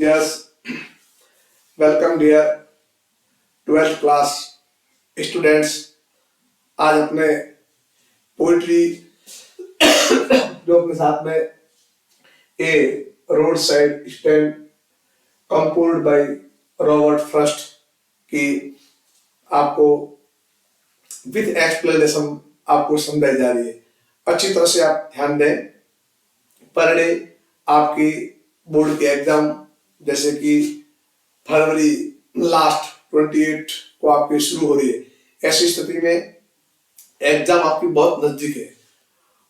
Yes, welcome dear 12th class students। आज अपने poetry जो अपने साथ में a road side stand composed by Robert Frost की आपको विद एक्सप्लेनेशन आपको समझाई जा रही है। अच्छी तरह से आप ध्यान दें। पर डे आपकी बोर्ड के एग्जाम जैसे कि फरवरी लास्ट 28 को आपकी शुरू हो रही है, ऐसी स्थिति में एग्जाम आपकी बहुत नजदीक है।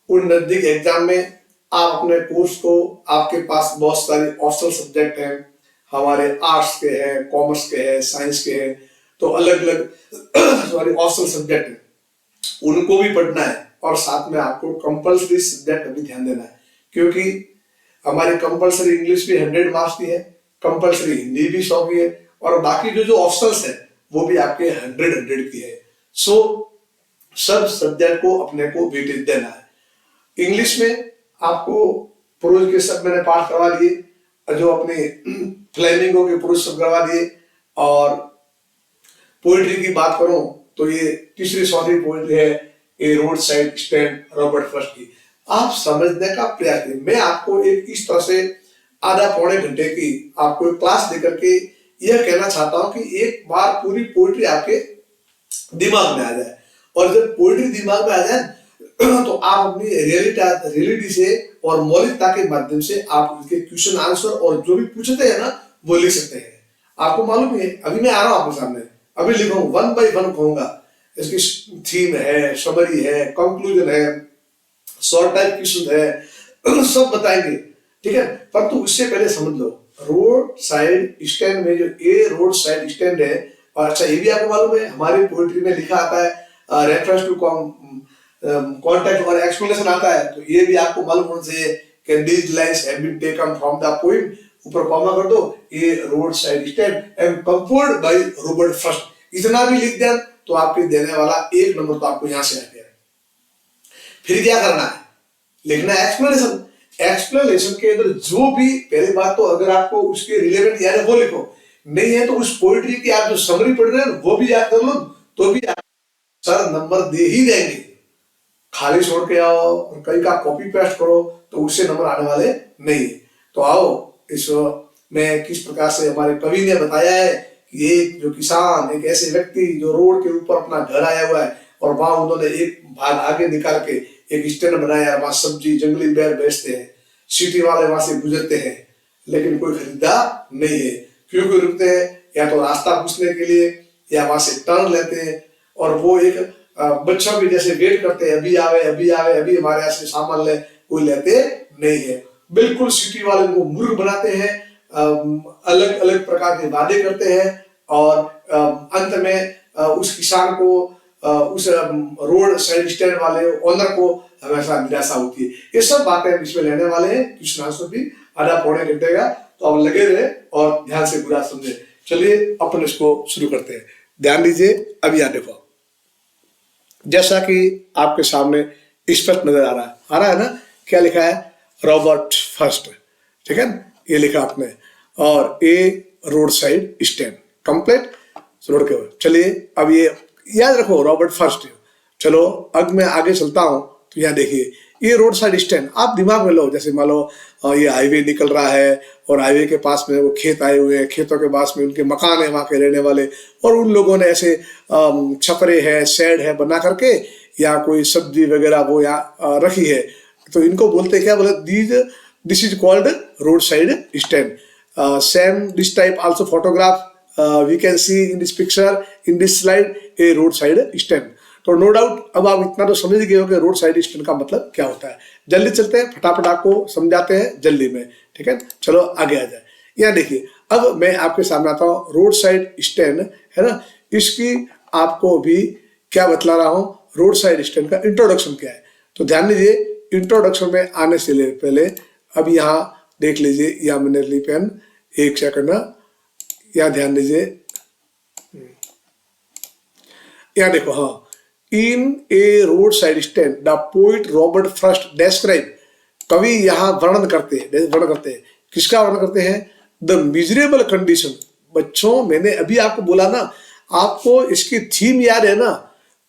उन नजदीक एग्जाम में आप अपने कोर्स को, आपके पास बहुत सारे ऑप्शनल सब्जेक्ट हैं, हमारे आर्ट्स के हैं, कॉमर्स के हैं, साइंस के हैं, तो अलग अलग सॉरी ऑप्शनल सब्जेक्ट हैं, उनको भी पढ़ना है। और साथ में आपको कंपल्सरी सब्जेक्ट भी ध्यान देना है, क्योंकि हमारी कंपल्सरी इंग्लिश भी 100 मार्क्स की है, कंपल्सरी हिंदी भी 100 की है, और बाकी जो ऑप्शनल्स है वो भी आपके 100 की है। सो सब सब्जेक्ट को अपने को वेटेज देना है। इंग्लिश में आपको प्रोज के सब मैंने पाठ करवा दिए, जो अपने फ्लेमिंगो के प्रोज सब करवा दिए। और पोइट्री की बात करूं तो ये तीसरी चौथी पोइट्री है a road side stand Robert Frost की। आप समझने का प्रयास करें। मैं आपको एक इस तरह से आधा पौने घंटे की आपको एक क्लास देकर के यह कहना चाहता हूं कि एक बार पूरी पोइट्री आपके दिमाग में आ जाए, और जब पोइट्री दिमाग में आ जाए तो आप अपनी रियलिटी से और मौलिकता के माध्यम से आप उनके क्वेश्चन आंसर और जो भी पूछते हैं ना वो लिख सकते हैं। आपको मालूम है, अभी मैं आ रहा हूं आपके सामने, अभी लिखूंगा 1 बाय 1 कहूंगा। इसकी थीम है, समरी है, कंक्लूजन है, शॉर्ट टाइप क्वेश्चन है, सब बताएंगे, ठीक है। पर तो उससे पहले समझ लो रोड साइड स्टैंड में जो ए रोड साइड स्टैंड है, और अच्छा ये भी आपको मालूम है हमारी पोइट्री में लिखा आता है रेफरेंस टू कॉन्टेक्स्ट और एक्सप्लेनेशन आता है, तो ये भी आपको मालूम होना चाहिए कि these lines have been taken from the poem, ऊपर कॉमा कर दो, a road side stand and composed by Robert Frost. इतना भी लिख दिया तो आपके देने वाला 1 नंबर तो आपको यहां से आ गया। फिर क्या करना है, लिखना है एक्सप्लेनेशन। एक्सप्लेनेशन के अंदर जो भी पहली बात तो अगर आपको उसके रिलेवेंट याद है वो लिखो, नहीं है तो उस पोइट्री की आप जो समरी पढ़ रहे हैं वो भी याद कर लो, तो भी आप सर नंबर दे ही देंगे। खाली छोड़ के आओ और कहीं का कॉपी पेस्ट करो तो उससे नंबर आने वाले नहीं। तो आओ इस में किस प्रकार से हमारे कवि ने बताया है कि एक जो किसान, एक ऐसे व्यक्ति जो रोड के ऊपर अपना घर आया हुआ है, और वहां उन्होंने एक भाग आगे निकाल के एक स्टैंड बनाया, वहां सब्जी जंगली बैर बेचते हैं, सिटी वाले वहां से गुजरते हैं, लेकिन कोई खरीदार नहीं है। क्यों क्यों रुकते हैं, या तो रास्ता पूछने के लिए या वहां से टर्न लेते हैं, और वो एक बच्चों के जैसे वेट करते हैं, अभी आवे अभी आवे, अभी हमारे यहाँ से सामान ले, कोई लेते नहीं है। बिल्कुल सिटी वाले को मूर्ख बनाते हैं, अलग अलग प्रकार के वादे करते हैं, और अंत में उस किसान को, उस रोड साइड स्टैंड वाले ओनर को हमेशा निराशा होती है। ये सब बातें इसमें लेने वाले हैं, क्वेश्चन आंसर भी आधा पौने घंटे का, तो आप लगे रहे और ध्यान से पूरा समझे। चलिए अपन इसको शुरू करते हैं। ध्यान दीजिए, अभी यहाँ देखो, जैसा कि आपके सामने स्पष्ट नजर आ रहा है ना, क्या लिखा है, रॉबर्ट फ्रॉस्ट, ठीक है, ये लिखा आपने, और a road side stand complete road के। चलिए अब ये याद रखो रॉबर्ट फ्रॉस्ट। चलो अब मैं आगे चलता हूं, तो यहाँ देखिए ये रोड साइड स्टैंड आप दिमाग में लो। जैसे मान लो ये हाईवे निकल रहा है, और हाईवे के पास में वो खेत आए हुए हैं, खेतों के पास में उनके मकान है वहां के रहने वाले, और उन लोगों ने ऐसे छपरे है, शेड है बना करके, या कोई सब्जी वगैरह वो यहाँ रखी है, तो इनको बोलते क्या, बोले this is called road side stand. Same this type also photograph we can see in this picture in this slide a road side stand. तो नो डाउट अब आप इतना तो समझ गए हो कि रोड साइड स्टैंड का मतलब क्या होता है। जल्दी चलते हैं, फटाफट आपको समझाते हैं जल्दी में, ठीक है। चलो आगे आ जाए। यहाँ देखिए अब मैं आपके सामने आता हूँ, रोड साइड स्टैंड है ना, इसकी आपको भी क्या बतला रहा हूँ, रोड साइड स्टैंड का इंट्रोडक्शन क्या है। तो ध्यान दीजिए, इंट्रोडक्शन में आने से पहले अब यहाँ देख लीजिए, यहाँ मैंने ली पेन, एक सेकंड ना, यहाँ ध्यान दीजिए, यहाँ देखो, हाँ, in a road side stand the poet Robert Frost describe, कवि यहाँ वर्णन करते हैं, किसका वर्णन करते हैं, द मिजरेबल कंडीशन। बच्चों मैंने अभी आपको बोला ना, आपको इसकी थीम याद है ना,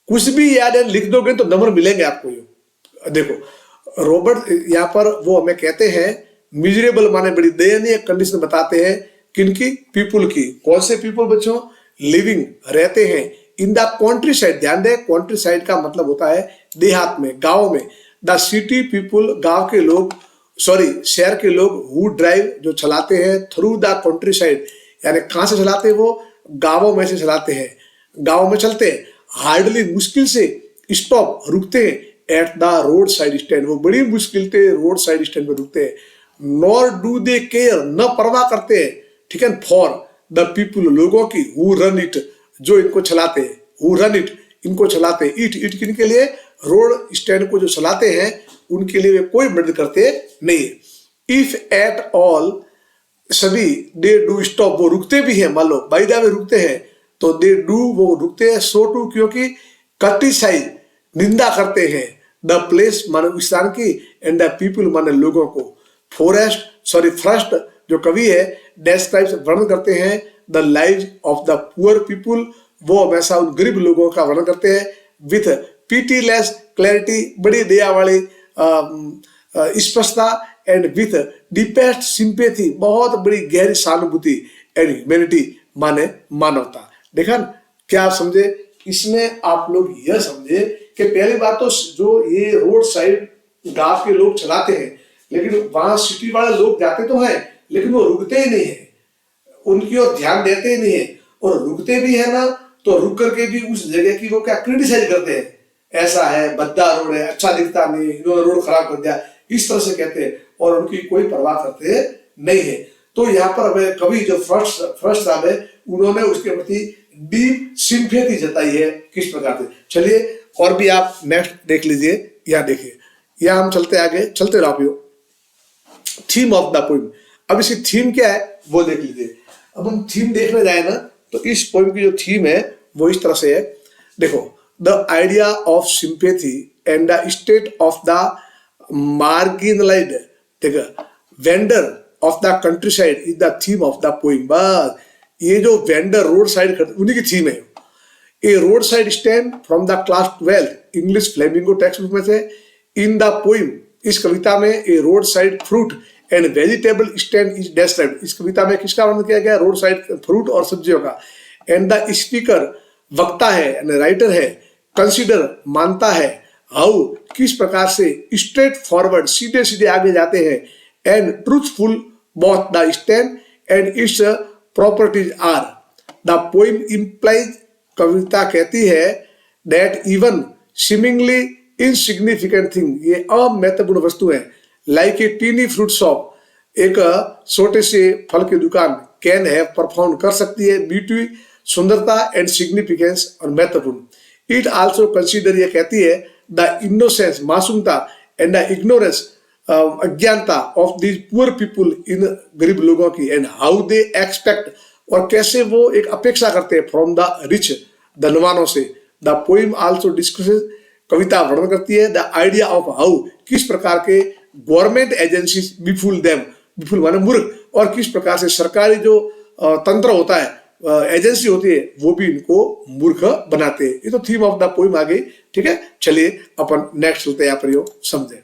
कुछ भी याद है लिख दोगे तो नंबर मिलेंगे आपको। ये देखो रॉबर्ट यहाँ पर वो हमें कहते हैं मिजरेबल माने बड़ी दयनीय कंडीशन बताते हैं किनकी, पीपुल की। कौन से पीपुल बच्चों, लिविंग रहते हैं इन द कंट्री साइड। ध्यान दें कंट्री साइड का मतलब होता है देहात में, गांव में। द सिटी पीपुल गांव के लोग, सॉरी शहर के लोग, हु ड्राइव जो चलाते हैं, थ्रू द कंट्री साइड यानी कहां से चलाते हैं वो, गांवों में से चलाते हैं, गांव में चलते हैं। हार्डली मुश्किल से स्टॉप रुकते हैं eight the road side stand, वो बड़ी मुश्किल से रोड साइड स्टैंड में रुकते हैं। नॉर डू दे केयर, न परवाह करते हैं, ठीक है, फॉर द पीपुल लोगों की, हु रन इट जो इनको चलाते हैं, हु रन इट इनको चलाते हैं, इट किन के लिए, रोड स्टैंड को जो चलाते हैं उनके लिए वे कोई मदद करते नहीं है। इफ एट ऑल सभी दे डू स्टॉप, वो रुकते भी हैं, मान लो बाई द वे रुकते हैं तो दे डू वो रुकते हैं, सो टू क्योंकि क्रिटिसाइज निंदा करते हैं, द प्लेस माने स्थान की, एंड द पीपुल माने लोगों को। फर्स्ट जो कवि है डेस्क्राइब्स वर्णन करते हैं the lives of the poor people, वो हमेशा उन गरीब लोगों का वर्णन करते हैं विथ पीटीलेस क्लैरिटी, बड़ी दया वाली स्पष्टता, एंड विथ डीपेस्ट सिंपैथी, बहुत बड़ी गहरी सहानुभूति, एंड ह्यूमैनिटी माने मानवता। देखा क्या आप समझे? इसमें आप लोग यह समझे कि पहली बात तो जो ये रोड साइड गांव के लोग चलाते हैं, लेकिन वहां सिटी वाले लोग जाते तो हैं लेकिन वो रुकते ही नहीं है, उनकी ओर ध्यान देते ही नहीं है, और रुकते भी है ना तो रुक करके भी उस जगह की वो क्या क्रिटिसाइज करते हैं, ऐसा है, भद्दा रोड है, अच्छा दिखता नहीं, इन्होंने रोड खराब कर दिया, इस तरह से कहते हैं और उनकी कोई परवाह करते नहीं है। तो यहाँ पर हमें कवि जो फर्स्ट साहब है उन्होंने उसके प्रति डीप सिंपैथी जताई है, किस प्रकार से। चलिए और भी आप नेक्स्ट देख लीजिए, यहाँ देखिए, यहाँ हम चलते आगे, चलते रहो। थीम ऑफ द पोइम, अब इसकी थीम क्या है वो देख लीजिए। अब हम थीम देखने जाए ना तो इस पोइम की जो थीम है वो इस तरह से है, देखो, the idea of sympathy and the state of the marginalised, देखो, vendor of the countryside is the theme of the poem. बस ये जो वेंडर रोड साइड उन्हीं की थीम है। A road side stand from the class 12 English Flamingo textbook में से। In the poem, इस कविता में, a road side fruit and vegetable stand is described, इस कविता में किसका वर्णन किया गया, रोड साइड फ्रूट और सब्जियों का। एंड द स्पीकर वक्ता है यानी राइटर है, कंसीडर मानता है, हाउ किस प्रकार से, स्ट्रेट फॉरवर्ड सीधे सीधे आगे जाते हैं, and truthful both the stand and its properties are. The poem implies, कविता कहती है, that even seemingly insignificant thing, ये अमहत्वपूर्ण वस्तु है, like a tiny fruit shop, एक छोटे से फल की दुकान, कैन है परफॉर्म कर सकती है, ब्यूटी सुंदरता, एंड सिग्निफिकेंस और महत्वपूर्ण। इट आल्सो कंसीडर, ये कहती है, द इनोसेंस मासूमता, एंड द इग्नोरेंस अज्ञानता ऑफ दीज पुअर पीपुल, इन गरीब लोगों की, एंड हाउ दे एक्सपेक्ट, और कैसे वो एक अपेक्षा करते हैं, फ्रॉम द रिच धनवानों से। द पोइम आल्सो डिस्कसेस, कविता वर्णन करती है, द आइडिया ऑफ हाउ किस प्रकार के गवर्नमेंट एजेंसीज बिफुल देम, बिफुल माने मूर्ख, और किस प्रकार से सरकारी जो तंत्र होता है, एजेंसी होती है, वो भी इनको मूर्ख बनाते हैं। ये तो थीम ऑफ द पोइम आ गई, ठीक है। चलिए अपन नेक्स्ट चलते हैं, यहाँ पर समझे।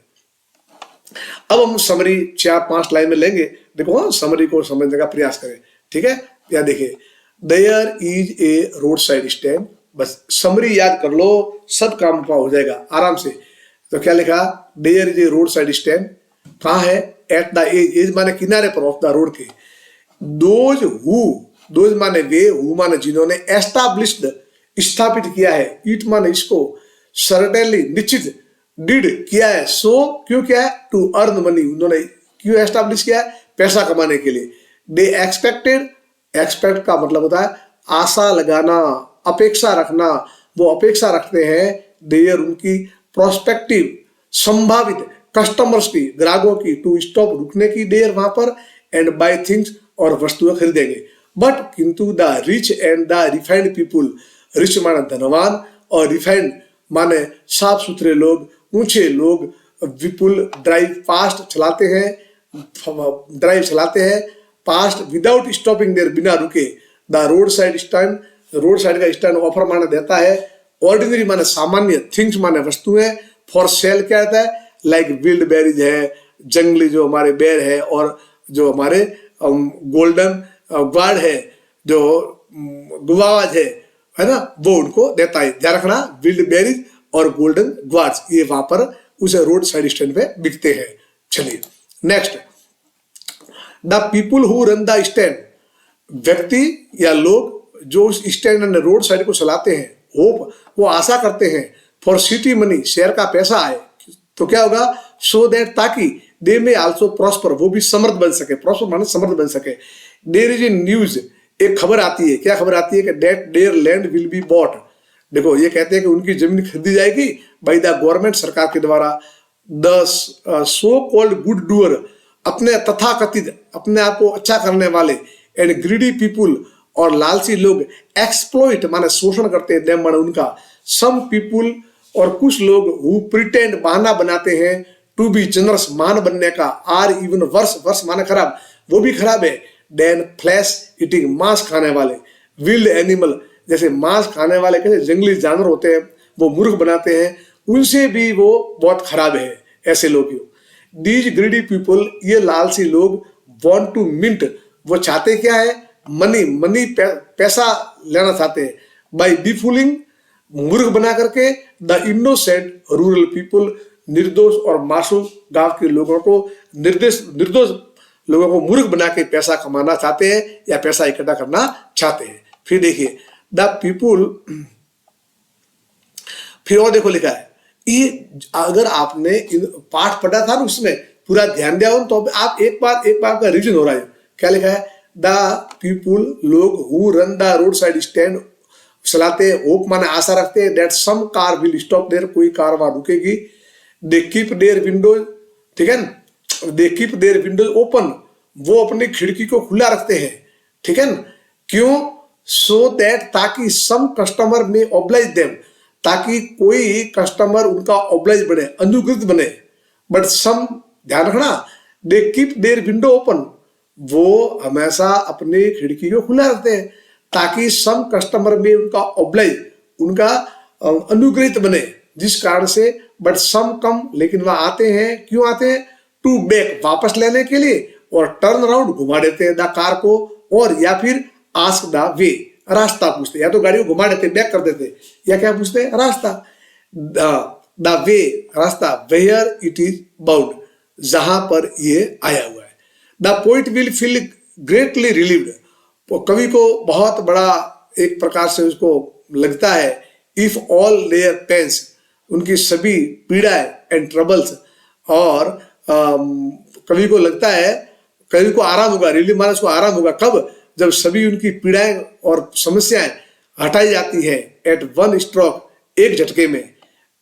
अब हम समरी 4-5 लाइन में लेंगे, देखो हाँ, समरी को समझने का प्रयास करें, ठीक है। या देखिए, there is a road side stand, बस समरी याद कर लो, सब काम हो जाएगा आराम से। तो क्या लिखा, there is a road side stand, कहाँ है, एट द एज, एज माने किनारे पर, ऑफ द रोड के। दोज माने वे, हु माने जिन्होंने, एस्टाब्लिश्ड स्थापित किया है, इट माने इसको, सर्टेनली निश्चित, डिड किया है, सो क्यों किया है, टू अर्न मनी, उन्होंने क्यों एस्टाब्लिश किया है, पैसा कमाने के लिए। दे एक्सपेक्टेड, एक्सपेक्ट का मतलब होता है आशा लगाना, अपेक्षा रखना, वो अपेक्षा रखते हैं, देयर उनकी, प्रोस्पेक्टिव संभावित, कस्टमर्स की ग्राहकों की, टू स्टॉप रुकने की, देयर वहां पर, एंड बाय थिंग्स और वस्तुएं खरीदेंगे। बट किंतु the rich and the refined people, rich माने धनवान और रिफाइंड माने साफ सुथरे लोग, ऊंचे लोग, विपुल ड्राइव फास्ट चलाते हैं, ड्राइव चलाते हैं, पास्ट विदाउट स्टॉपिंग देयर, बिना रुके। The road side stand, road side का स्टैंड ऑफर माने देता है। ऑर्डिनरी माने सामान्य, थिंग्स माने वस्तुएं, फॉर सेल क्या रहता है, लाइक विल्ड बेरीज है, जंगली जो हमारे बेर है, और जो हमारे गोल्डन गार्ड है, जो गुवाज है ना, वो उनको देता है। ध्यान रखना, विल्ड बेरीज और गोल्डन ग्वार्ड्स ये वहां पर उस रोड साइड स्टैंड पे बिकते हैं। चलिए next, the people who run the stand, व्यक्ति या लोग जो उस स्टैंड एंड रोड साइड को चलाते हैं, होप वो आशा करते हैं, फॉर सिटी मनी, शहर का पैसा आए, तो क्या होगा, सो दैट ताकि दे में आल्सो प्रॉस्पर, वो भी समृद्ध बन सके, प्रॉस्पर माने समृद्ध बन सके। देयर इज ए न्यूज, एक खबर आती है, क्या खबर आती है कि that there land will be bought, देखो ये कहते हैं कि उनकी जमीन खरीदी जाएगी बाय द गवर्नमेंट, सरकार के द्वारा। The so called good doer, अपने तथाकथित अपने आप को अच्छा करने वाले, एंड ग्रीडी पीपुल, और लालची लोग, एक्सप्लॉइट माने शोषण करते हैं, माने उनका। सम पीपुल, और कुछ लोग, हु प्रिटेंड बहाना बनाते हैं, टू बी जनरस महान बनने का, आर इवन वर्स, वर्स माने खराब, वो भी खराब है, देन फ्लैश ईटिंग, मांस खाने वाले, विल्ड एनिमल, जैसे मांस खाने वाले कैसे जंगली जानवर होते हैं, वो मूर्ख बनाते हैं, उनसे भी वो बहुत खराब है, ऐसे लोग। दीज ग्रीडी पीपल, ये लालची लोग, वांट टू मिंट, वो चाहते क्या है, मनी, मनी पैसा लेना चाहते हैं, बाय डिफूलिंग, मूर्ख बना करके, द इनोसेंट रूरल पीपल, निर्दोष और मासूम गांव के लोगों को, निर्दोष लोगों को मूर्ख बना के पैसा कमाना चाहते हैं या पैसा इकट्ठा करना चाहते हैं। फिर देखिए, द पीपुल, फिर और देखो लिखा है, ये अगर आपने पाठ पढ़ा था ना, उसमें पूरा ध्यान दिया हो, तो आप एक बार का रिविजन हो रहा है। क्या लिखा है, द पीपुल, लोग, who run the road side stand, चलाते, होप माने आशा रखते हैं, that some car will stop there, कोई कार वहां रुकेगी। दे कीप देयर विंडोज, ठीक है ना, they keep their windows open, वो अपनी खिड़की को खुला रखते हैं, ठीक है ना, क्यों, सो दैट, ताकि सम कस्टमर में ऑब्लाइज देम, ताकि कोई कस्टमर उनका ऑब्लाइज बने, अनुग्रहित बने। बट सम, ध्यान रखना, दे कीप देयर विंडो ओपन, वो हमेशा अपनी खिड़की को खुला रखते हैं, ताकि सम कस्टमर में उनका ऑब्लाइज, उनका अनुग्रहित बने, जिस कारण से, बट सम कम, लेकिन वह आते हैं, क्यों आते हैं, टू बैक, वापस लेने के लिए, और टर्न अराउंड, घुमा देते हैं द कार को, और या फिर आस्क द वे, रास्ता पूछते, या तो गाड़ी को घुमा देते, बैक कर देते, या क्या पूछते हैं, रास्ता, द वे, रास्ता, वेयर इट इज बाउंड, जहां पर ये आया हुआ है। The poet will feel greatly relieved, कवि को बहुत बड़ा एक प्रकार से उसको लगता है, इफ ऑल देयर पेन्स, उनकी सभी पीड़ाएं, एंड ट्रबल्स, और कवि को लगता है, कवि को आराम होगा, रिलीव माने उसको आराम होगा, कब, जब सभी उनकी पीड़ाएं और समस्याएं हटाई जाती है, एट वन स्ट्रोक, एक झटके में,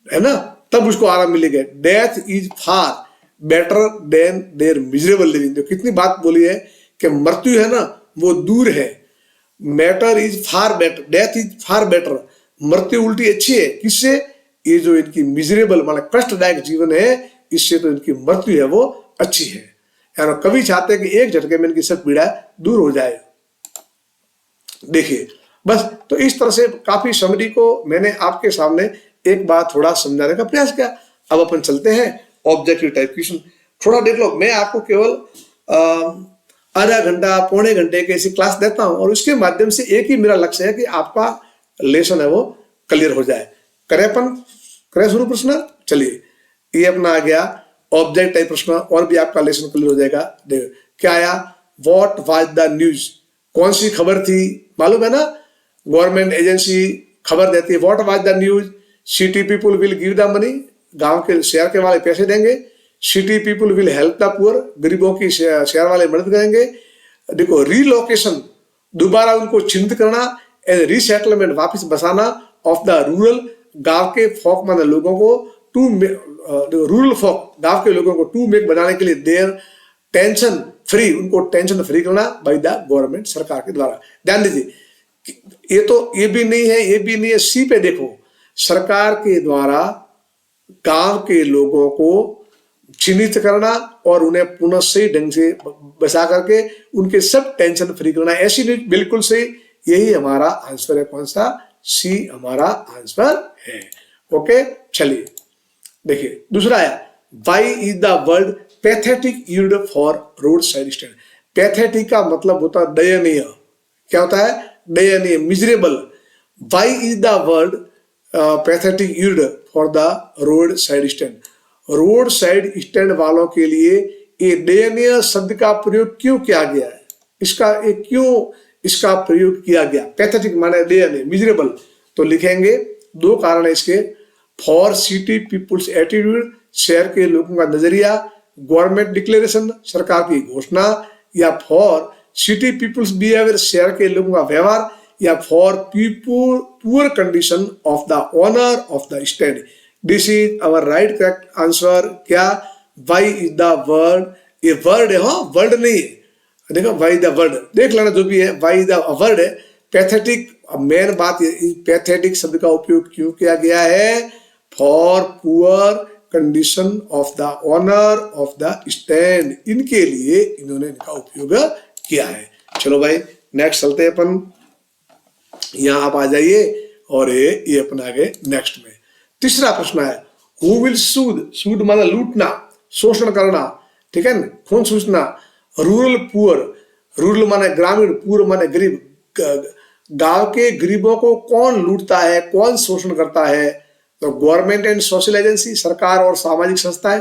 है ना, तब उसको आराम मिलेगा। Death is far better than their miserable living, जो कितनी बात बोली है कि मृत्यु है ना वो दूर है, matter is far better, death is far better, मृत्यु उल्टी अच्छी है, किससे, ये जो इनकी मिजरेबल मतलब कष्टदायक जीवन है, इससे तो इनकी मृत्यु है वो अच्छी है। यानी कवि चाहते हैं कि एक झटके में इनकी सब पीड़ा दूर हो जाए। देखिए बस, तो इस तरह से काफी समरी को मैंने आपके सामने एक बार थोड़ा समझाने का प्रयास किया। अब अपन चलते हैं ऑब्जेक्टिव टाइप क्वेश्चन, थोड़ा देख लो। मैं आपको केवल आधा घंटा पौने घंटे की ऐसी क्लास देता हूं, और उसके माध्यम से एक ही मेरा लक्ष्य है कि आपका लेसन है वो क्लियर हो जाए। करे शुरू प्रश्न। चलिए, ये अपना आ गया ऑब्जेक्ट टाइप प्रश्न, और भी आपका लेसन क्लियर हो जाएगा। देखो क्या आया, व्हाट वाज द न्यूज, कौन सी खबर थी, मालूम है ना, गवर्नमेंट एजेंसी खबर देती है, what was the news, city people will give the money, गांव के शहर के वाले पैसे देंगे, city people will help the poor, गरीबों की शहर वाले मदद करेंगे। देखो रीलोकेशन, दोबारा उनको चिन्हित करना, एंड रीसेटलमेंट, वापस बसाना, ऑफ द रूरल, गांव के फोक माने लोगों को, टू रूरल फोक, गांव के लोगों को टू मेक बनाने के लिए, देयर टेंशन फ्री, उनको टेंशन फ्री करना बाय द गवर्नमेंट, सरकार के द्वारा। ध्यान दीजिए, ये भी नहीं है, ये भी नहीं है, सी पे देखो, सरकार के द्वारा गांव के लोगों को चिन्हित करना और उन्हें पुनः सही ढंग से बचा करके उनके सब टेंशन फ्री करना। ऐसी नीति बिल्कुल सही, यही हमारा आंसर है। कौन सा? सी हमारा आंसर है। ओके, चलिए देखिए दूसरा है, why is the word pathetic used for road side stand. Pathetic का मतलब होता है दयनीय। क्या होता है? दयनीय, miserable. Why is the word pathetic used for the road side stand. Road side stand वालों के लिए ये दयनीय शब्द का प्रयोग क्यों किया गया है? इसका प्रयोग किया गया? पैथेटिक माने दयनीय, मिजरेबल। तो लिखेंगे दो कारण है इसके। फॉर सिटी पीपुल्स एटीट्यूड, शहर के लोगों का नजरिया, गवर्नमेंट डिक्लेरेशन, सरकार की घोषणा, या फॉर सिटी पीपुल्स बिहेवियर, शहर के लोगों का व्यवहार, या for poor condition of the owner of the stand. This is our right correct answer. क्या? Why is the word. ये वर्ड है, हाँ वर्ड नहीं है। देखो वाई द वर्ड देख लेना, जो भी है वाई द वर्ड है। पैथेटिक, मेन बात पैथेटिक शब्द का उपयोग क्यों किया गया है? For poor condition of the owner of the stand, इनके लिए इन्होंने इनका उपयोग किया है। चलो भाई नेक्स्ट चलते हैं अपन। यहां आप आ जाइए और ये अपन आगे नेक्स्ट में। तीसरा प्रश्न है, हु विल सूद। सूद माना लूटना, शोषण करना, ठीक है ना, खून चूसना। रूरल पुअर, रूरल माने ग्रामीण, पुअर माने गरीब। गांव के गरीबों को कौन लूटता है, कौन शोषण करता है? तो गवर्नमेंट एंड सोशल एजेंसी, सरकार और सामाजिक संस्थाएं।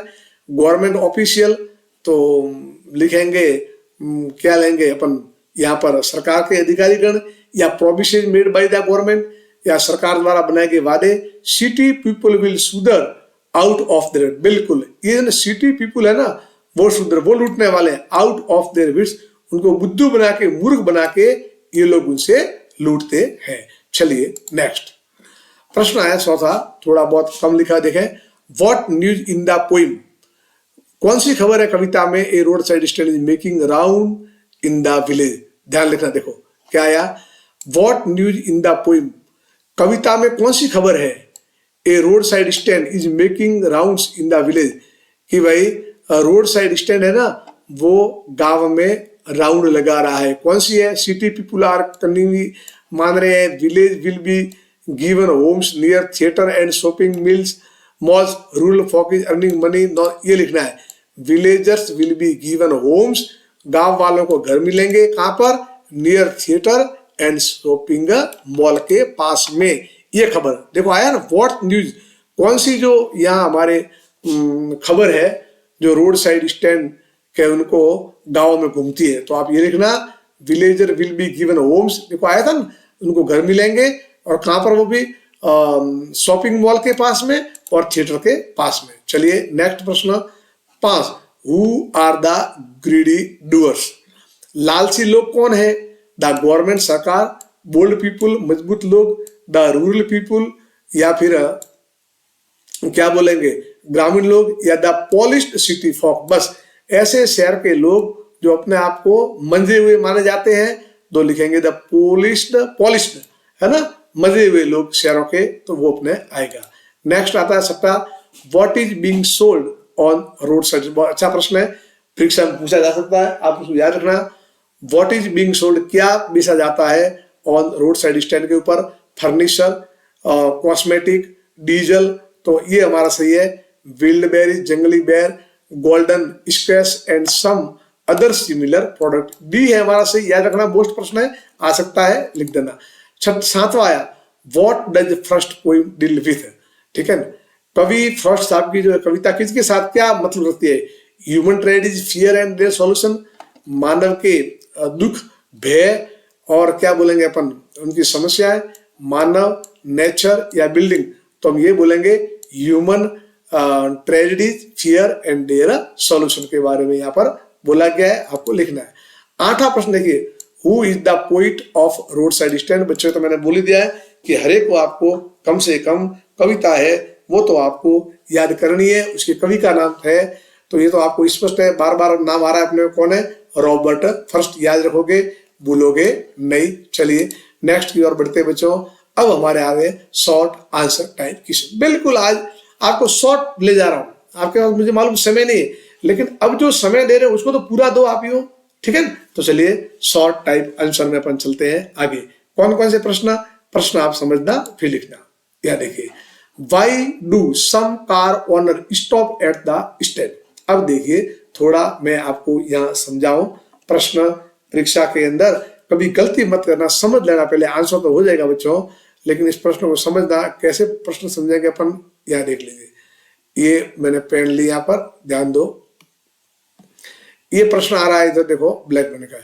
गवर्नमेंट ऑफिशियल, तो लिखेंगे क्या लेंगे अपन यहाँ पर, सरकार के अधिकारीगण, या provision made by the government, या सरकार द्वारा बनाए गए वादे। सिटी पीपल विल सुधर आउट ऑफ देयर, बिल्कुल ये सिटी पीपल है ना, वो सुधर, वो लूटने वाले हैं। आउट ऑफ देयर विट्स, उनको बुद्धू बना के, मूर्ख बना के ये लोग उनसे लूटते हैं। चलिए नेक्स्ट प्रश्न है चौथा, थोड़ा बहुत कम लिखा देखें। What news in the poem. कौन सी खबर है कविता में? A road side stand is making round in the village. ध्यान लिखना, देखो क्या आया। What news in the poem, कविता में कौन सी खबर है? A road side stand is making rounds in the village, कि भाई रोड साइड स्टैंड है ना, वो गांव में राउंड लगा रहा है। कौन सी है? सिटी पीपुल आर कंटिन्यू मान रहे हैं, village will be given homes near theatre and shopping mills malls, rural folk is earning money. ये लिखना है, villagers will be given homes, गांव वालों को घर मिलेंगे। कहां पर? Near theatre and shopping mall के पास में। ये खबर देखो आया ना, व्हाट न्यूज। कौन सी जो यहाँ हमारे खबर है जो रोड साइड स्टैंड के उनको गांव में घूमती है? तो आप ये लिखना, villager will be given homes. देखो आया था ना, उनको घर मिलेंगे, और कहां पर? वो भी शॉपिंग मॉल के पास में और थिएटर के पास में। चलिए नेक्स्ट प्रश्न 5, who are the greedy doers. लालची लोग कौन है? द गवर्नमेंट, सरकार। बोल्ड पीपुल, मजबूत लोग। द रूरल पीपुल, या फिर क्या बोलेंगे, ग्रामीण लोग। या द पॉलिश्ड सिटी फॉक, बस ऐसे शहर के लोग जो अपने आप को मंजे हुए माने जाते हैं, तो लिखेंगे द पॉलिश्ड है ना, मजे हुए लोग शहरों के, तो वो अपने आएगा। नेक्स्ट आता है सकता, what is being sold on road side. बहुत अच्छा प्रश्न है, परीक्षा में पूछा जा सकता है, आप उसको याद रखना। व्हाट इज बीइंग सोल्ड, क्या बेचा जाता है ऑन रोड साइड स्टैंड के ऊपर? Furniture, cosmetic, diesel. तो ये हमारा सही है। विल्ड बेरीज, जंगली बेर, golden scratch and some other similar product. D है हमारा सही, याद रखना, मोस्ट प्रश्न है, आ सकता है, लिख देना। सातवां आया, what does first poem deal with. ठीक है ना, कवि फर्स्ट साहब की जो कविता किसके साथ क्या मतलब रखती है? Human tragedies, fear and their solution, मानव के दुख, भय और क्या बोलेंगे अपन, उनकी समस्याएं। मानव, नेचर या बिल्डिंग, तो हम ये बोलेंगे human tragedies, fear and their solution के बारे में यहाँ पर बोला गया है, आपको लिखना है। 8वां प्रश्न देखिए, who is the poet of road side stand. बच्चों तो मैंने बोल ही दिया है कि हर एक को आपको कम से कम कविता है वो तो आपको याद करनी है, उसके कवि का नाम है, तो ये तो आपको स्पष्ट है, बार बार नाम आ रहा है अपने कौन है, रॉबर्ट फर्स्ट, याद रखोगे, भूलोगे नहीं। चलिए नेक्स्ट की ओर बढ़ते बच्चों। अब हमारे आ गए शॉर्ट आंसर टाइप क्वेश्चन। बिल्कुल आज आपको शॉर्ट ले जा रहा हूं, आपके पास मुझे मालूम समय नहीं है, लेकिन अब जो समय दे रहे हो उसको तो पूरा दो आप ही हो, ठीक है। तो चलिए शॉर्ट टाइप आंसर में अपन चलते हैं आगे। कौन कौन से प्रश्न आप समझना फिर लिखना। यह देखिए, why do some car owner stop at the stand. अब देखिए थोड़ा मैं आपको यहाँ समझाऊं, प्रश्न परीक्षा के अंदर कभी गलती मत करना, समझ लेना, पहले आंसर तो हो जाएगा बच्चों, लेकिन इस प्रश्न को समझना, कैसे प्रश्न समझेंगे अपन यहाँ देख लीजिए। ये मैंने पेन लिया, यहाँ पर ध्यान दो, ये प्रश्न आ रहा है इधर देखो ब्लैक मैंने कहा,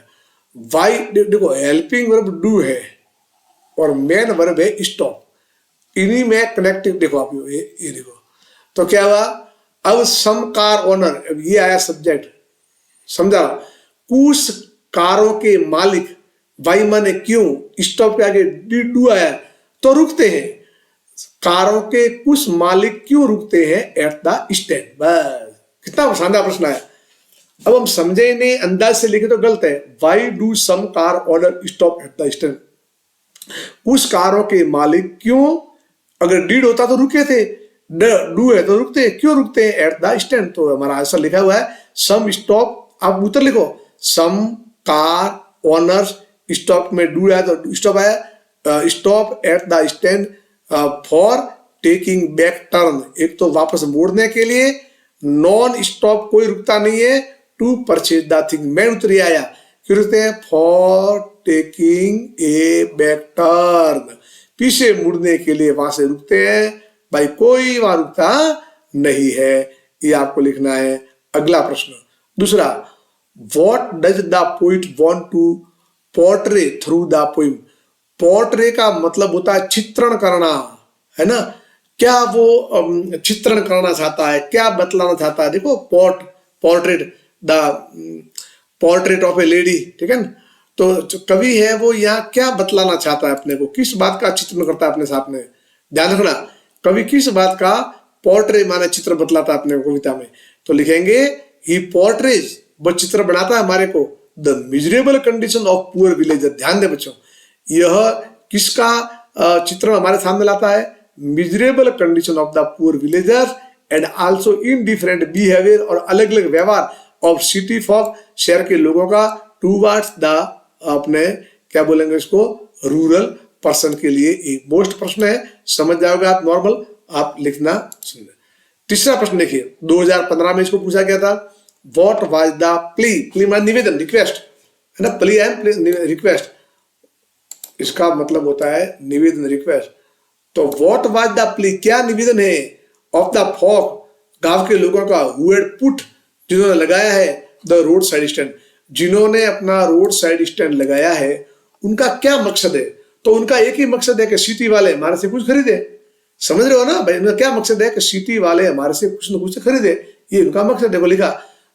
वाई देखो हेल्पिंग वर्ब डू है और मेन वर्ब है स्टॉप, इन्हीं में कनेक्टिव देखो आप ये देखो, तो क्या हुआ, अब सम कार ओनर, अब ये आया सब्जेक्ट, समझा, कुछ कारों के मालिक, वाई माने क्यों, स्टॉप के आगे डू आया तो रुकते हैं, कारों के कुछ मालिक क्यों रुकते हैं एट द स्टैंड। बस कितना शानदार प्रश्न है। अब हम समझे नहीं, अंदाज से लिखे तो गलत है। Why do some car owner stop at the stand, कुछ कारों के मालिक क्यों, अगर डीड होता तो रुके थे, डू है तो रुकते, क्यों रुकते हैं एट द स्टैंड। तो हमारा आंसर लिखा हुआ है सम स्टॉप, आप उत्तर लिखो, सम कार ओनर्स, स्टॉप में डू है तो स्टॉप है, stop at the stand for taking back turn, एक तो वापस मोड़ने के लिए, नॉन स्टॉप कोई रुकता नहीं है, टू परचेज द थिंग, मैं उतरी आया, क्यों रुकते हैं, for taking a back turn, पीछे मुड़ने के लिए वहां से रुकते हैं, भाई कोई वहां रुकता नहीं है। ये आपको लिखना है। अगला प्रश्न दूसरा, what does the poet want to portray through the poem. Portray का मतलब होता है चित्रण करना, है ना, क्या वो चित्रण करना चाहता है, क्या बतलाना चाहता है। देखो portrait, the portrait of A lady, ठीक है ना, तो जो कवि है वो यहाँ क्या बतलाना चाहता है अपने को, किस बात का चित्रण करता है अपने सामने, ध्यान रखना, कवि किस बात का पोर्ट्रे माने चित्र बतलाता है अपने कविता में। तो लिखेंगे ही पोर्ट्रेज, वो चित्र बनाता है हमारे को, the miserable condition of poor villager. ध्यान दे बच्चों, यह किसका चित्र हमारे सामने लाता है, miserable condition of the poor villagers and also indifferent behaviour, और अलग अलग व्यवहार ऑफ सिटी फॉक, शहर के लोगों का, टूवर्ड्स द, अपने क्या बोलेंगे इसको, रूरल पर्सन के लिए। एक मोस्ट प्रश्न है, समझ जाओगे आप, नॉर्मल आप लिखना सुनना। तीसरा प्रश्न देखिए, 2015 में इसको पूछा गया था, व्हाट वाज द प्ली माने निवेदन, रिक्वेस्ट, है ना, प्ली एंड रिक्वेस्ट, इसका मतलब होता है निवेदन, रिक्वेस्ट। तो व्हाट वाज द प्ली, क्या निवेदन है, ऑफ द फॉक, गांव के लोगों का, हु हैड पुट, जिन्होंने लगाया है, द रोड साइड स्टैंड, जिन्होंने अपना रोड साइड स्टैंड लगाया है, उनका क्या मकसद है। तो उनका एक ही मकसद है कि सिटी वाले हमारे से कुछ खरीदे, समझ रहे हो ना भाई, उनका क्या मकसद है कि सिटी वाले हमारे से कुछ न कुछ खरीदे, ये उनका मकसद है। वो लिखा,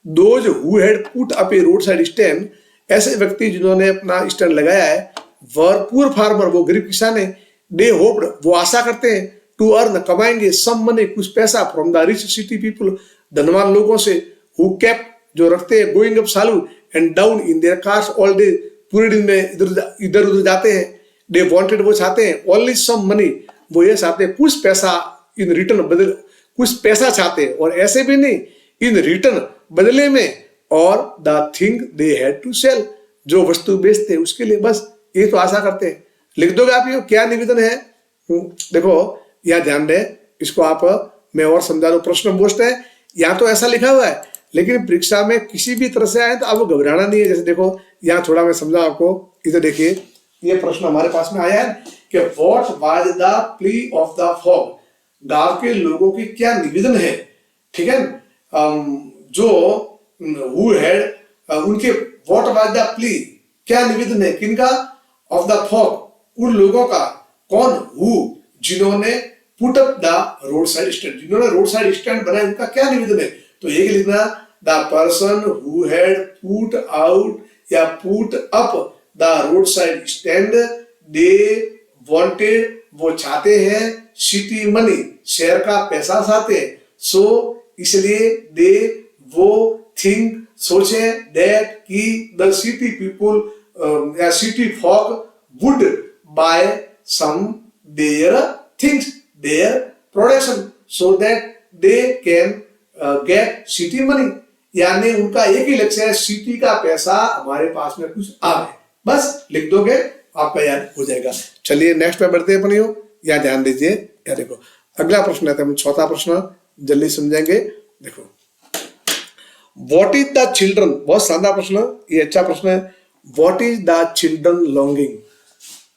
those who had put up A road side stand, ऐसे व्यक्ति जिन्होंने अपना स्टैंड लगाया है, वर पुअर फार्मर, वो गरीब किसान है, दे होप्ड, वो आशा करते हैं, टू अर्न, कमाएंगे, सम मनी, कुछ पैसा, from the rich city people, धनवान लोगों से, हु केप्ट, जो रखते हैं, going up Salu and down in their cars all day, पूरे दिन में इधर उधर जाते हैं, दे वांटेड, वो चाहते हैं, ओनली सम मनी, वो ये चाहते हैं कुछ पैसा, इन रिटर्न, बदल कुछ पैसा चाहते हैं, और ऐसे भी नहीं, इन रिटर्न, बदले में, और the thing they had to sell, जो वस्तु बेचते हैं उसके लिए, बस ये तो आशा करते हैं। लिख दोगे आप ये क्या निवेदन है। देखो यह ध्यान दें, इसको आप मैं और समझा दो, प्रश्न मोस्ट है, यहाँ तो ऐसा लिखा हुआ है, लेकिन परीक्षा में किसी भी तरह से आए तो आपको घबराना नहीं है। जैसे देखो यहाँ थोड़ा मैं समझा आपको, इधर देखिए, ये प्रश्न हमारे पास में आया है कि what was the plea of the fog, गांव के लोगों की क्या निवेदन है, ठीक है, जो हु हैड, उनके, व्हाट वाज द प्ली, क्या निवेदन है, किनका, ऑफ द फॉग, उन लोगों का, कौन, हु, जिन्होंने, put up the road side stand, जिन्होंने रोड साइड स्टैंड बनाया, उनका क्या निवेदन है। तो ये लिखना, the person who had put out या put up the road side stand, they wanted, वो चाहते हैं, सिटी मनी, शहर का पैसा चाहते हैं, सो इसलिए, दे, वो, थिंक, सोचे, दैट, कि द सिटी पीपुल या city folk would buy some their things, their production, so that they can get city money, यानी उनका एक ही लक्ष्य है सिटी का पैसा हमारे पास में कुछ आवे, बस लिख दोगे आपका याद हो जाएगा। चलिए नेक्स्ट पे बढ़ते हैं अपनियों, या ध्यान दीजिए, या देखो अगला प्रश्न है, हम चौथा प्रश्न जल्दी समझेंगे। देखो व्हाट इज द चिल्ड्रन, बहुत शानदार प्रश्न, ये अच्छा प्रश्न है। What is the children longing,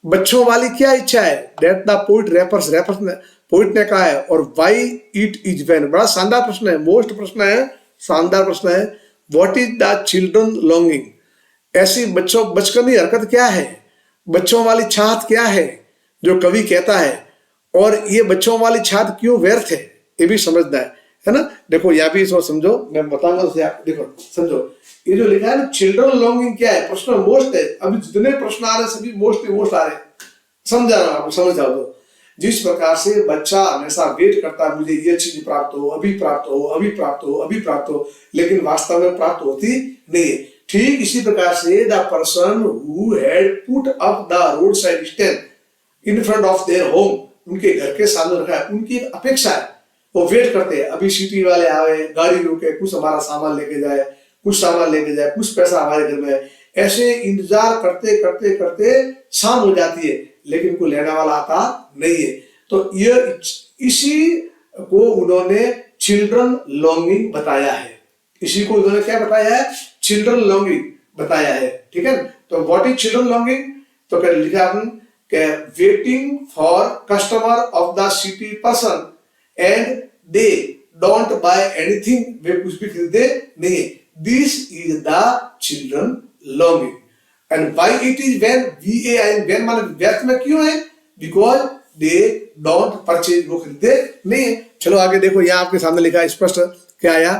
बच्चों वाली क्या इच्छा है, दैट द पोइट रेफर्स ने पोइट ने कहा है, और व्हाई इट इज व्हेन, बड़ा शानदार प्रश्न है, मोस्ट प्रश्न है, शानदार प्रश्न है। What is the children longing, ऐसी बचकानी हरकत क्या है, बच्चों वाली चाहत क्या है जो कवि कहता है, और ये बच्चों वाली चाहत क्यों व्यर्थ है, ये भी समझना है ना। देखो यहाँ भी इसको समझो, मैं बताऊंगा तो देखो समझो, ये जो लिखा है ना चिल्ड्रन लॉन्गिंग क्या है, प्रश्न मोस्ट है, अभी जितने प्रश्न आ रहे हैं सभी मोस्ट आ रहे हैं, समझा रहा हूं आपको, समझ आओ तो। जिस प्रकार से बच्चा हमेशा वेट करता है मुझे ये चीज प्राप्त हो, अभी प्राप्त हो, अभी प्राप्त हो, अभी प्राप्त हो, लेकिन वास्तव में प्राप्त होती नहीं है। ठीक इसी प्रकार से the person who had put up the road side stand in front of their home, उनके घर के सामने रखा है, उनकी एक अपेक्षा है, वो वेट करते हैं अभी सिटी वाले आवे, गाड़ी रोके, कुछ हमारा सामान लेके जाए, कुछ सामान लेके जाए, कुछ पैसा हमारे घर में है, ऐसे इंतजार करते करते करते शाम हो जाती है, लेकिन कोई लेने वाला आता नहीं है। तो ये इसी को उन्होंने चिल्ड्रन लॉन्गिंग बताया है, इसी को उन्होंने क्या बताया है, चिल्ड्रन लॉन्गिंग बताया है, ठीक है। तो व्हाट इज चिल्ड्रन लॉन्गिंग, तो क्या लिखा आपने, waiting for customer of the city person and they don't buy anything, वे कुछ भी खरीदे नहीं है, this is the children longing. And why it is when, when माने व्यर्थ में क्यों है, बिकॉज दे डोंट परचेज, वो खरीदे नहीं है। चलो आगे देखो, यहाँ आपके सामने लिखा है स्पष्ट क्या आया,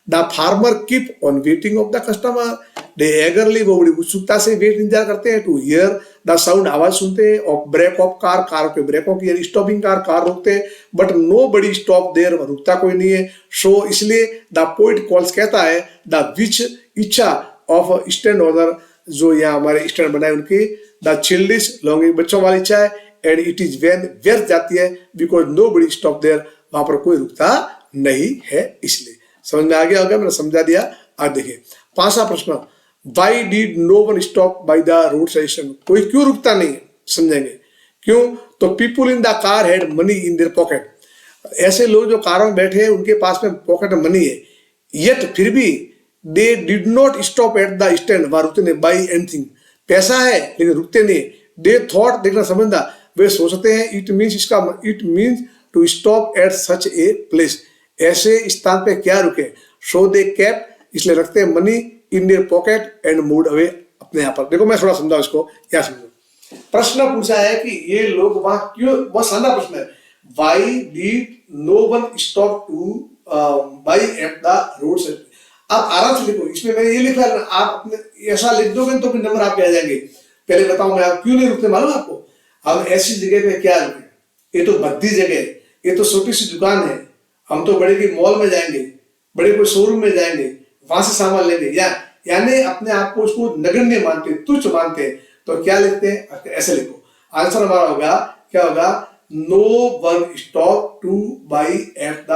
the farmer keep on waiting of the customer, they eagerly, वो बड़ी उत्सुकता से वेट इंतजार करते हैं, टू हियर द साउंड, आवाज सुनते हैं, of brake of car, car के ब्रेकों की, यानी स्टॉपिंग कार, कार रोकते हैं, but nobody stop there, रुकता कोई नहीं है। सो इसलिए द पोइट कॉल्स, कहता है, द विच इच्छा ऑफ स्टैंड ओनर, जो यहाँ हमारे स्टैंड बनाए उनकी, द चिल्ड्रन लॉन्गिंग, बच्चों वाली इच्छा है, एंड इट इज व्हेन, व्यर्थ जाती है, बिकॉज नो बड़ी स्टॉप देयर, वहां पर कोई रुकता नहीं है, इसलिए। समझ में आ गया होगा, मैंने समझा दिया। आज देखिए पांचवा प्रश्न, why did no one stop by the road side, कोई क्यों रुकता नहीं, समझेंगे क्यों। तो people in the car had money in their pocket, ऐसे लोग जो कारों में बैठे हैं उनके पास में पॉकेट में मनी है, येट फिर भी they did not stop at the stand, वहां रुकते नहीं, बाई एनीथिंग, पैसा है लेकिन रुकते नहीं। दे थॉट, देखना समझना, वे सोचते हैं, इट मीन्स, इसका it means to stop at such a place, ऐसे स्थान पे क्या रुके। सो दे केप्ट, इसलिए रखते हैं money in their pocket and mood away, अपने यहाँ पर। देखो मैं थोड़ा समझाऊं इसको, क्या समझो। प्रश्न पूछा है कि ये लोग वहां क्यों, बहुत शानदार प्रश्न है, why did no one stop to buy at the road side. आप आराम से लिखो, इसमें मैंने ये लिखा है, आप अपने ऐसा लिख दोगे तो फिर नंबर आपके आ जाएंगे। पहले बताऊं मैं, आप क्यों नहीं रुकते मालूम आपको, हम ऐसी जगह पे क्या रुके, ये तो भद्दी जगह है, ये तो छोटी सी दुकान है, हम तो बड़े के मॉल में जाएंगे, बड़े कोई शोरूम में जाएंगे, वहां से सामान लेंगे, यानी अपने आप को उसको नगण्य मानते, तुच्छ मानते हैं, तो क्या लिखते हैं, ऐसे लिखो। आंसर हमारा होगा, क्या होगा, no one stop to buy at the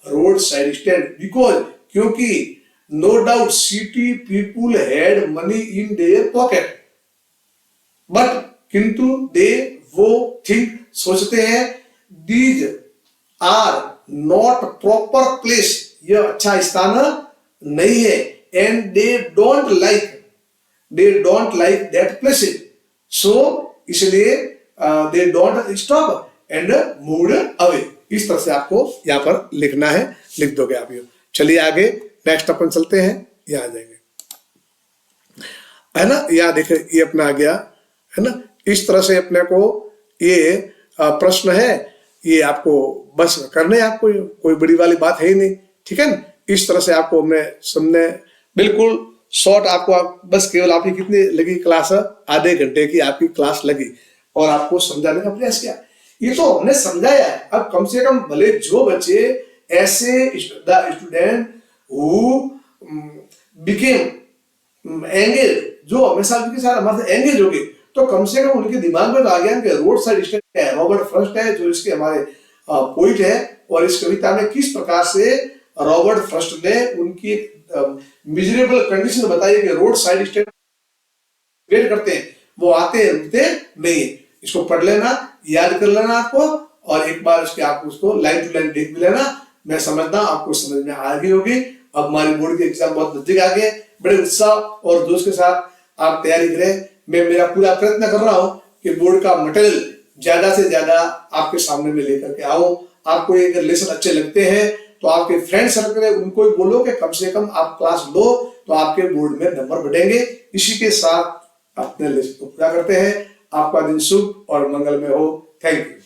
road side stand, because, क्योंकि no doubt city people had money in their pocket, but किंतु दे, वो थिंक, सोचते हैं, these are not proper place, यह अच्छा स्थान नहीं है, and they don't like that place, so इसलिए they don't stop and move away. इस तरह से आपको यहाँ पर लिखना है, लिख दोगे आप ये। चलिए आगे नेक्स्ट अपन चलते हैं, यहाँ आ जाएंगे, है ना। यहाँ देखे ये अपना आ गया, है ना। इस तरह से अपने को ये प्रश्न है, ये आपको बस करने, आपको कोई बड़ी वाली बात है ही नहीं, ठीक है ना। इस तरह से आपको हमने सबने बिल्कुल शॉर्ट, आपको बस केवल आपकी कितनी लगी क्लास, आधे घंटे की आपकी क्लास लगी, और आपको समझाने का प्रयास किया, ये तो हमने समझाया है। अब कम से कम भले जो बच्चे ऐसे the student who became engage, जो हमेशा उनके साथ हमारे एंगेज हो गए, तो कम से कम उनके दिमाग में तो आ गया कि रोड साइड स्टैंड है, रॉबर्ट फ्रॉस्ट है जो इसके हमारे पोइट है, और इस कविता में किस प्रकार से रॉबर्ट फ्रस्ट ने उनकी मिजरेबल कंडीशन बताई कि रोड साइड स्टैंड वेट करते हैं, वो आते हैं रुकते नहीं है। इसको पढ़ लेना, याद कर लेना आपको, और एक बार इसके आप उसको लाइन टू लाइन देख भी लेना। मैं समझता हूं आपको समझ में आ गई होगी। अब हमारी बोर्ड की एग्जाम बहुत नजदीक आ गए, बड़े उत्साह और जोश के साथ आप तैयारी करें। मैं मेरा पूरा प्रयत्न कर रहा हूं कि बोर्ड का मटेरियल ज्यादा से ज्यादा आपके सामने में लेकर के आऊं। आपको ये अगर लेसन अच्छे लगते हैं तो आपके फ्रेंड सर्कल है उनको ही बोलो कि कम से कम आप क्लास लो, तो आपके बोर्ड में नंबर बढ़ेंगे। इसी के साथ अपने लेसन को पूरा करते हैं। आपका दिन शुभ और मंगलमय हो। Thank you.